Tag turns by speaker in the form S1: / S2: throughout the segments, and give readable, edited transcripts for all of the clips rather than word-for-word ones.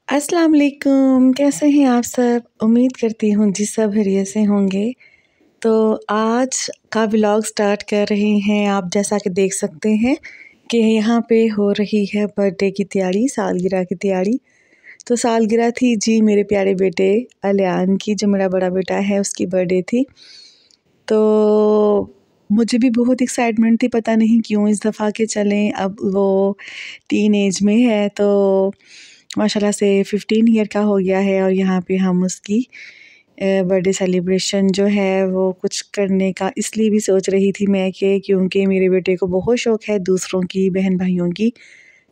S1: अस्सलाम वालेकुम, कैसे हैं आप सब? उम्मीद करती हूँ जी सब खैरियत से होंगे। तो आज का व्लॉग स्टार्ट कर रहे हैं। आप जैसा कि देख सकते हैं कि यहाँ पे हो रही है बर्थडे की तैयारी, सालगिरह की तैयारी। तो सालगिरह थी जी मेरे प्यारे बेटे अलियान की, जो मेरा बड़ा बेटा है, उसकी बर्थडे थी। तो मुझे भी बहुत एक्साइटमेंट थी, पता नहीं क्यों इस दफ़ा के चलें। अब वो टीन एज में है, तो माशाल्लाह से 15 ईयर का हो गया है और यहाँ पे हम उसकी बर्थडे सेलिब्रेशन जो है वो कुछ करने का इसलिए भी सोच रही थी मैं कि क्योंकि मेरे बेटे को बहुत शौक़ है दूसरों की, बहन भाइयों की,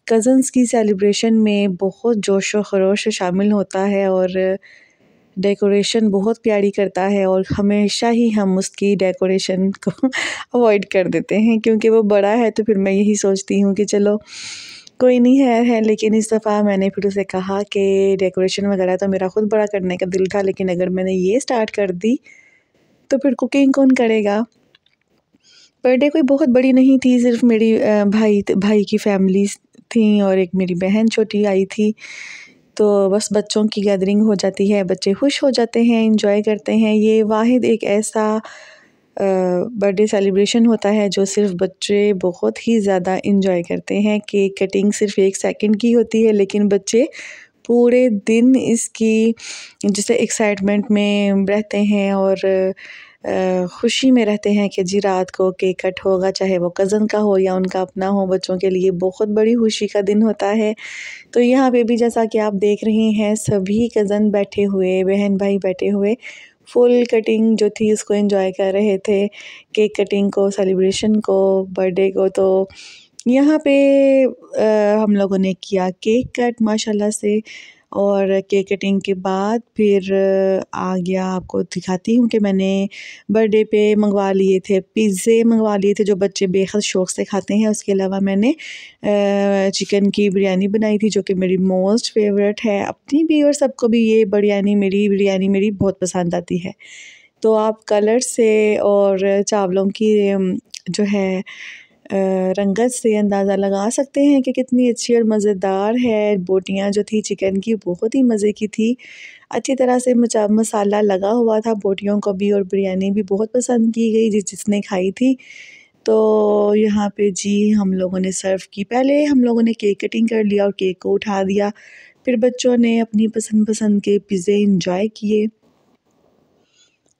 S1: कज़न्स की सेलिब्रेशन में बहुत जोश व ख़रोश शामिल होता है और डेकोरेशन बहुत प्यारी करता है। और हमेशा ही हम उसकी डेकोरेशन को अवॉइड कर देते हैं क्योंकि वो बड़ा है। तो फिर मैं यही सोचती हूँ कि चलो कोई नहीं है, लेकिन इस दफ़ा मैंने फिर उसे कहा कि डेकोरेशन वगैरह तो मेरा ख़ुद बड़ा करने का दिल था, लेकिन अगर मैंने ये स्टार्ट कर दी तो फिर कुकिंग कौन करेगा। बर्थडे कोई बहुत बड़ी नहीं थी, सिर्फ मेरी भाई की फैमिलीज़ थी और एक मेरी बहन छोटी आई थी। तो बस बच्चों की गैदरिंग हो जाती है, बच्चे खुश हो जाते हैं, इंजॉय करते हैं। ये वाहिद एक ऐसा बर्थडे सेलिब्रेशन होता है जो सिर्फ बच्चे बहुत ही ज़्यादा इंजॉय करते हैं। केक कटिंग सिर्फ 1 सेकंड की होती है, लेकिन बच्चे पूरे दिन इसकी जैसे एक्साइटमेंट में रहते हैं और खुशी में रहते हैं कि जी रात को केक कट होगा, चाहे वो कज़न का हो या उनका अपना हो। बच्चों के लिए बहुत बड़ी खुशी का दिन होता है। तो यहाँ पे भी जैसा कि आप देख रहे हैं, सभी कज़न बैठे हुए, बहन भाई बैठे हुए फुल कटिंग जो थी उसको एंजॉय कर रहे थे, केक कटिंग को, सेलिब्रेशन को, बर्थडे को। तो यहाँ पे हम लोगों ने किया केक कट माशाल्लाह से, और केक कटिंग के बाद फिर आ गया, आपको दिखाती हूँ कि मैंने बर्थडे पे मंगवा लिए थे पिज़्ज़े, मंगवा लिए थे जो बच्चे बेहद शौक़ से खाते हैं। उसके अलावा मैंने चिकन की बिरयानी बनाई थी जो कि मेरी मोस्ट फेवरेट है, अपनी भी और सबको भी ये बिरयानी मेरी बहुत पसंद आती है। तो आप कलर से और चावलों की जो है रंगत से अंदाज़ा लगा सकते हैं कि कितनी अच्छी और मज़ेदार है। बोटियाँ जो थी चिकन की बहुत ही मज़े की थी, अच्छी तरह से मसाला लगा हुआ था बोटियों को भी, और बिरयानी भी बहुत पसंद की गई जिसने खाई थी। तो यहाँ पे जी हम लोगों ने सर्व की। पहले हम लोगों ने केक कटिंग कर लिया और केक को उठा दिया, फिर बच्चों ने अपनी पसंद के पिज़्ज़े इंजॉय किए।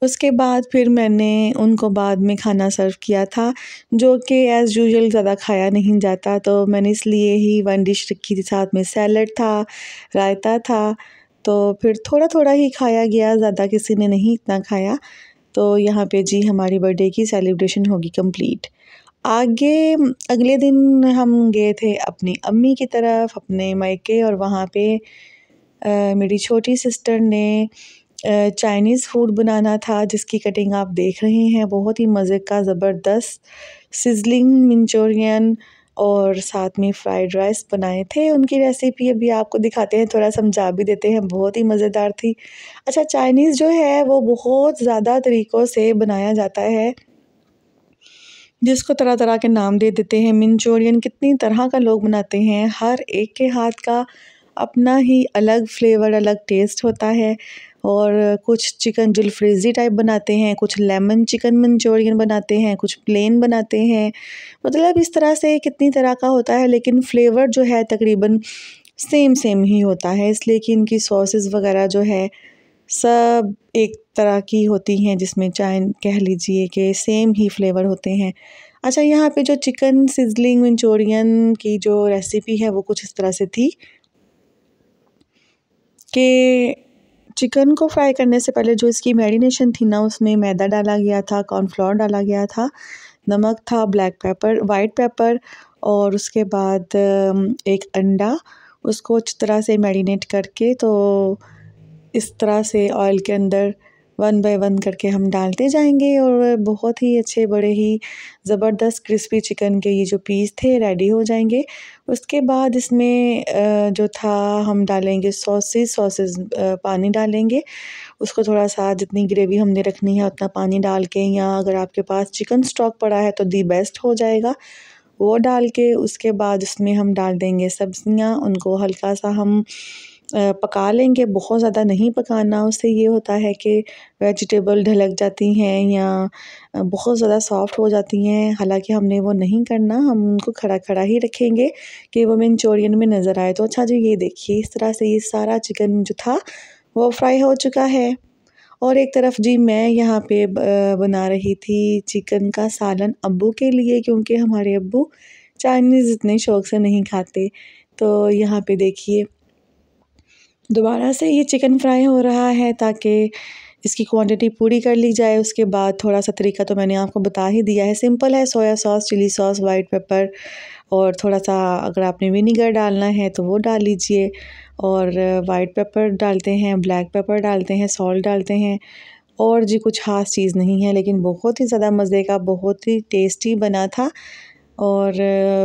S1: उसके बाद फिर मैंने उनको बाद में खाना सर्व किया था, जो कि एज़ यूजुअल ज़्यादा खाया नहीं जाता, तो मैंने इसलिए ही 1 डिश रखी थी। साथ में सैलड था, रायता था, तो फिर थोड़ा-थोड़ा ही खाया गया, ज़्यादा किसी ने नहीं इतना खाया। तो यहाँ पे जी हमारी बर्थडे की सेलिब्रेशन होगी कंप्लीट। आगे अगले दिन हम गए थे अपनी अम्मी की तरफ, अपने मायके, और वहाँ पे मेरी छोटी सिस्टर ने चाइनीज़ फूड बनाना था जिसकी कटिंग आप देख रहे हैं। बहुत ही मज़े का ज़बरदस्त सिज़लिंग मंचूरियन और साथ में फ्राइड राइस बनाए थे। उनकी रेसिपी अभी आपको दिखाते हैं, थोड़ा समझा भी देते हैं, बहुत ही मज़ेदार थी। अच्छा, चाइनीज़ जो है वो बहुत ज़्यादा तरीक़ों से बनाया जाता है, जिसको तरह-तरह के नाम दे देते हैं। मंचूरियन कितनी तरह का लोग बनाते हैं, हर एक के हाथ का अपना ही अलग फ्लेवर, अलग टेस्ट होता है। और कुछ चिकन जलफ्रेज़ी टाइप बनाते हैं, कुछ लेमन चिकन मंचूरियन बनाते हैं, कुछ प्लेन बनाते हैं। मतलब इस तरह से कितनी तरह का होता है, लेकिन फ्लेवर जो है तकरीबन सेम ही होता है, इसलिए कि इनकी सॉसेस वगैरह जो है सब एक तरह की होती हैं, जिसमें कह लीजिए कि सेम ही फ्लेवर होते हैं। अच्छा, यहाँ पे जो चिकन सिज़लिंग मंचूरियन की जो रेसिपी है वो कुछ इस तरह से थी कि चिकन को फ्राई करने से पहले जो इसकी मैरिनेशन थी ना, उसमें मैदा डाला गया था, कॉर्नफ्लोर डाला गया था, नमक था, ब्लैक पेपर, वाइट पेपर, और उसके बाद एक अंडा, उसको अच्छी तरह से मैरिनेट करके, तो इस तरह से ऑयल के अंदर 1 बाय 1 करके हम डालते जाएंगे और बहुत ही अच्छे, बड़े ही ज़बरदस्त क्रिस्पी चिकन के ये जो पीस थे रेडी हो जाएंगे। उसके बाद इसमें जो था हम डालेंगे सॉसेस, पानी डालेंगे, उसको थोड़ा सा जितनी ग्रेवी हमने रखनी है उतना पानी डाल के, या अगर आपके पास चिकन स्टॉक पड़ा है तो दी बेस्ट हो जाएगा। वो डाल के उसके बाद उसमें हम डाल देंगे सब्ज़ियाँ, उनको हल्का सा हम पका लेंगे, बहुत ज़्यादा नहीं पकाना। उससे ये होता है कि वेजिटेबल ढलक जाती हैं या बहुत ज़्यादा सॉफ्ट हो जाती हैं, हालांकि हमने वो नहीं करना, हम उनको खड़ा खड़ा ही रखेंगे कि वो मंचूरियन में नज़र आए। तो अच्छा जी, ये देखिए इस तरह से ये सारा चिकन जो था वो फ्राई हो चुका है। और एक तरफ जी मैं यहाँ पे बना रही थी चिकन का सालन अब्बू के लिए, क्योंकि हमारे अब्बू चाइनीज़ इतने शौक़ से नहीं खाते। तो यहाँ पे देखिए दोबारा से ये चिकन फ्राई हो रहा है ताकि इसकी क्वांटिटी पूरी कर ली जाए। उसके बाद थोड़ा सा तरीका तो मैंने आपको बता ही दिया है, सिंपल है, soya sauce, chilli sauce, white pepper और थोड़ा सा अगर आपने विनीगर डालना है तो वो डाल लीजिए। और वाइट पेपर डालते हैं, ब्लैक पेपर डालते हैं, सॉल्ट डालते हैं और जी कुछ ख़ास चीज़ नहीं है, लेकिन बहुत ही ज़्यादा मज़े का, बहुत ही टेस्टी बना था। और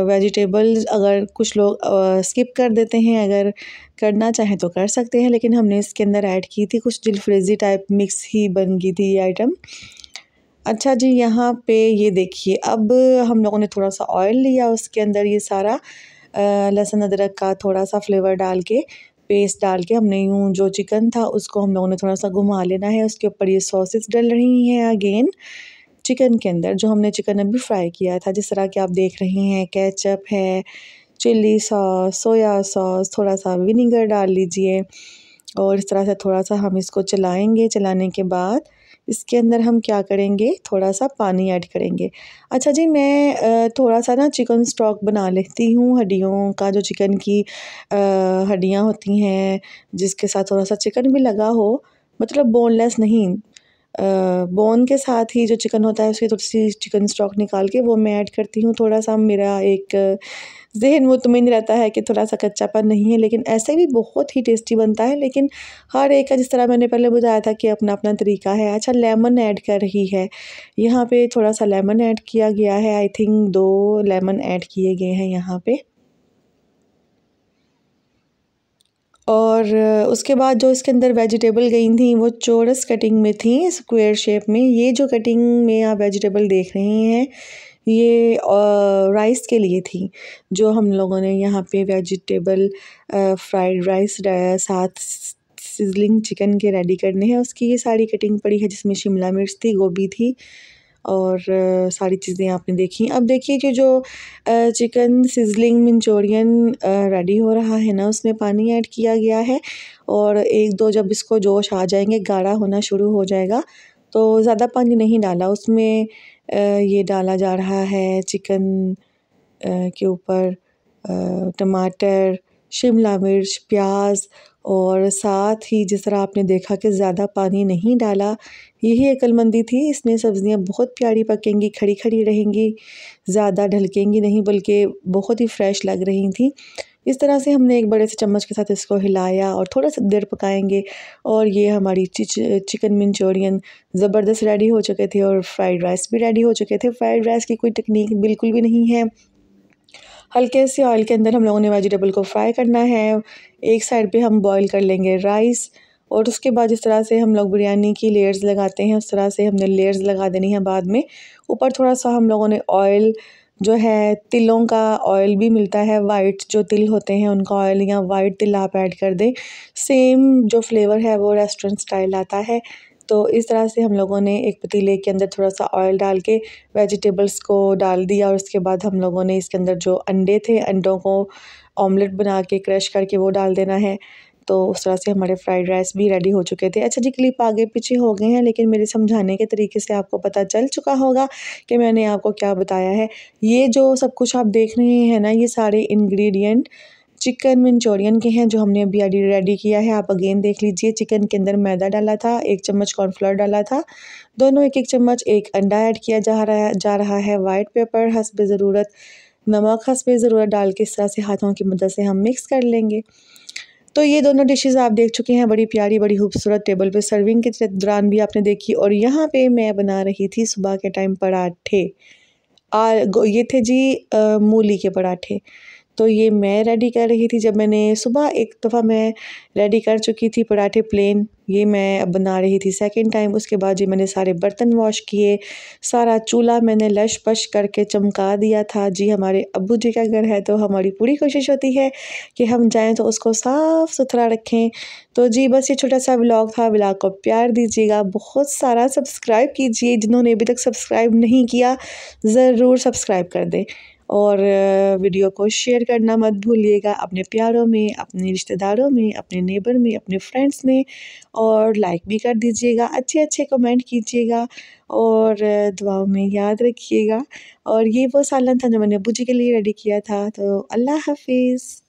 S1: वेजिटेबल्स अगर कुछ लोग स्किप कर देते हैं, अगर करना चाहें तो कर सकते हैं, लेकिन हमने इसके अंदर ऐड की थी, कुछ जलफ्रेज़ी टाइप मिक्स ही बन गई थी ये आइटम। अच्छा जी, यहाँ पे ये देखिए अब हम लोगों ने थोड़ा सा ऑयल लिया, उसके अंदर ये सारा लहसुन अदरक का थोड़ा सा फ्लेवर डाल के, पेस्ट डाल के हमने यूँ जो चिकन था उसको हम लोगों ने थोड़ा सा घुमा लेना है। उसके ऊपर ये सॉसेस डल रही हैं अगेन चिकन के अंदर, जो हमने चिकन अभी फ्राई किया था, जिस तरह कि आप देख रहे हैं। केचप है, चिल्ली सॉस, सोया सॉस, थोड़ा सा विनीगर डाल लीजिए और इस तरह से थोड़ा सा हम इसको चलाएंगे। चलाने के बाद इसके अंदर हम क्या करेंगे, थोड़ा सा पानी ऐड करेंगे। अच्छा जी, मैं थोड़ा सा ना चिकन स्टॉक बना लेती हूँ, हड्डियों का, जो चिकन की हड्डियाँ होती हैं जिसके साथ थोड़ा सा चिकन भी लगा हो, मतलब बोनलेस नहीं, बोन के साथ ही जो चिकन होता है उसकी थोड़ी सी चिकन स्टॉक निकाल के वो मैं ऐड करती हूँ। थोड़ा सा मेरा एक ज़हन मुतमईन रहता है कि थोड़ा सा कच्चापन नहीं है, लेकिन ऐसे भी बहुत ही टेस्टी बनता है। लेकिन हर एक का, जिस तरह मैंने पहले बताया था, कि अपना अपना तरीका है। अच्छा, लेमन ऐड कर रही है यहाँ पे, थोड़ा सा लेमन ऐड किया गया है, आई थिंक 2 लेमन ऐड किए गए हैं यहाँ पे। और उसके बाद जो इसके अंदर वेजिटेबल गई थी वो चौरस कटिंग में थी, स्क्वायर शेप में। ये जो कटिंग में आप वेजिटेबल देख रहे हैं ये राइस के लिए थी, जो हम लोगों ने यहाँ पे वेजिटेबल फ्राइड राइस साथ सिजलिंग चिकन के रेडी करने हैं, उसकी ये सारी कटिंग पड़ी है, जिसमें शिमला मिर्च थी, गोभी थी और सारी चीज़ें आपने देखी। अब देखिए कि जो चिकन सिजलिंग मंचूरियन रेडी हो रहा है ना, उसमें पानी ऐड किया गया है और एक दो जब इसको जोश आ जाएंगे, गाढ़ा होना शुरू हो जाएगा, तो ज़्यादा पानी नहीं डाला उसमें। ये डाला जा रहा है चिकन के ऊपर टमाटर, शिमला मिर्च, प्याज और साथ ही जिस तरह आपने देखा कि ज़्यादा पानी नहीं डाला, यही अक्लमंदी थी। इसमें सब्ज़ियाँ बहुत प्यारी पकेंगी, खड़ी खड़ी रहेंगी, ज़्यादा ढलकेंगी नहीं, बल्कि बहुत ही फ्रेश लग रही थी। इस तरह से हमने एक बड़े से चम्मच के साथ इसको हिलाया और थोड़ा सा देर पकाएंगे और ये हमारी चिकन मंचूरियन ज़बरदस्त रेडी हो चुके थे और फ्राइड राइस भी रेडी हो चुके थे। फ्राइड राइस की कोई टेक्निक बिल्कुल भी नहीं है, हल्के से ऑयल के अंदर हम लोगों ने वेजिटेबल को फ्राई करना है। एक साइड पे हम बॉईल कर लेंगे राइस और उसके बाद जिस तरह से हम लोग बिरयानी की लेयर्स लगाते हैं, उस तरह से हमने लेयर्स लगा देनी है। बाद में ऊपर थोड़ा सा हम लोगों ने ऑयल, जो है तिलों का ऑयल भी मिलता है, वाइट जो तिल होते हैं उनका ऑयल या वाइट तिल आप ऐड कर दें, सेम जो फ्लेवर है वो रेस्टोरेंट स्टाइल आता है। तो इस तरह से हम लोगों ने एक पतीले के अंदर थोड़ा सा ऑयल डाल के वेजिटेबल्स को डाल दिया और उसके बाद हम लोगों ने इसके अंदर जो अंडे थे, अंडों को ऑमलेट बना के क्रश करके वो डाल देना है। तो उस तरह से हमारे फ्राइड राइस भी रेडी हो चुके थे। अच्छा जी, क्लिप आगे पीछे हो गए हैं, लेकिन मेरे समझाने के तरीके से आपको पता चल चुका होगा कि मैंने आपको क्या बताया है। ये जो सब कुछ आप देख रहे हैं ना, ये सारे इंग्रेडिएंट चिकन मंचूरियन के हैं, जो हमने अभी रेडी किया है। आप अगेन देख लीजिए, चिकन के अंदर मैदा डाला था, 1 चम्मच कॉर्नफ्लोर डाला था, दोनों 1-1 चम्मच, 1 अंडा ऐड किया जा रहा है, वाइट पेपर हस्ब ज़रूरत, नमक हस्ब ज़रूरत डाल के इस तरह से हाथों की मदद से हम मिक्स कर लेंगे। तो ये दोनों डिशेज़ आप देख चुके हैं, बड़ी प्यारी, बड़ी खूबसूरत, टेबल पे सर्विंग के दौरान भी आपने देखी। और यहाँ पे मैं बना रही थी सुबह के टाइम पराठे। ये थे जी मूली के पराठे। तो ये मैं रेडी कर रही थी। जब मैंने सुबह एक दफ़ा मैं रेडी कर चुकी थी पराठे प्लेन, ये मैं अब बना रही थी सेकंड टाइम। उसके बाद जी मैंने सारे बर्तन वॉश किए, सारा चूल्हा मैंने लश-पश करके चमका दिया था। जी हमारे अब्बू जी का घर है तो हमारी पूरी कोशिश होती है कि हम जाएँ तो उसको साफ़-सुथरा रखें। तो जी बस ये छोटा-सा व्लॉग था, व्लॉग को प्यार दीजिएगा, बहुत सारा सब्सक्राइब कीजिए। जिन्होंने अभी तक सब्सक्राइब नहीं किया, ज़रूर सब्सक्राइब कर दें। और वीडियो को शेयर करना मत भूलिएगा अपने प्यारों में, अपने रिश्तेदारों में, अपने नेबर में, अपने फ्रेंड्स में, और लाइक भी कर दीजिएगा, अच्छे-अच्छे कमेंट कीजिएगा और दुआओं में याद रखिएगा। और ये वो सालन था जो मैंने अब्बू जी के लिए रेडी किया था। तो अल्लाह हाफ़िज़।